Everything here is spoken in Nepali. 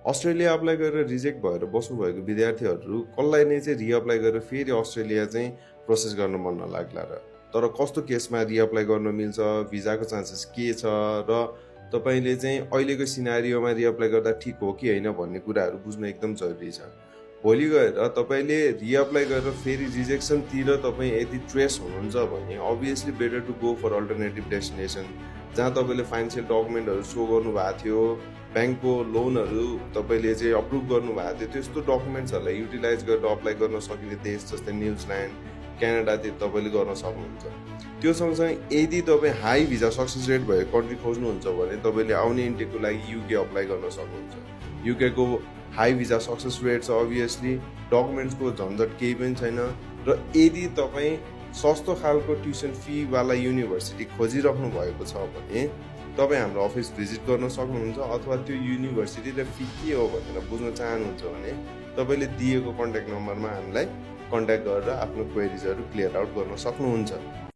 अस्ट्रेलिया अप्लाई गरेर रिजेक्ट भएर बस्नुभएको विद्यार्थीहरू कसलाई नै चाहिँ रिअप्लाई गरेर फेरि अस्ट्रेलिया चाहिँ प्रोसेस गर्न मन नलाग्ला र तर कस्तो केसमा रिअप्लाई गर्न मिल्छ, भिजाको चान्सेस के छ र तपाईँले चाहिँ अहिलेको सिनारियोमा रिअप्लाई गर्दा ठिक हो कि होइन भन्ने कुराहरू बुझ्नु एकदम जरुरी छ। भोलि गएर तपाईँले रिअप्लाई गरेर फेरि रिजेक्सनतिर तपाईँ यदि ट्रेस हुनुहुन्छ भने obviously better to go for alternative destination, जहाँ तपाईँले फाइनेन्सियल डकुमेन्टहरू सो गर्नुभएको थियो, ब्याङ्कको लोनहरू तपाईँले चाहिँ अप्रुभ गर्नुभएको थियो, त्यस्तो डकुमेन्ट्सहरूलाई युटिलाइज गरेर अप्लाई गर्न सकिने देश जस्तै न्युजिल्यान्ड, क्यानाडातिर तपाईँले गर्न सक्नुहुन्छ। त्यो सँगसँगै यदि तपाईँ हाई भिजा सक्सेस रेट भएको कन्ट्री खोज्नुहुन्छ भने तपाईँले आउने इन्टेकको लागि युके अप्लाई गर्न सक्नुहुन्छ। युकेको हाई भिजा सक्सेस रेट छ, अभियसली डकुमेन्ट्सको झन्झट केही पनि छैन र यदि तपाईँ सस्तो खालको ट्युसन फीवाला युनिभर्सिटी खोजिराख्नु भएको छ भने तपाईँ हाम्रो अफिस भिजिट गर्न सक्नुहुन्छ, अथवा त्यो युनिभर्सिटी र फी के हो भनेर बुझ्न चाहनुहुन्छ भने तपाईँले दिएको कन्ट्याक्ट नम्बरमा हामीलाई कन्ट्याक्ट गरेर आफ्नो क्वेरिजहरू क्लियर आउट गर्न सक्नुहुन्छ।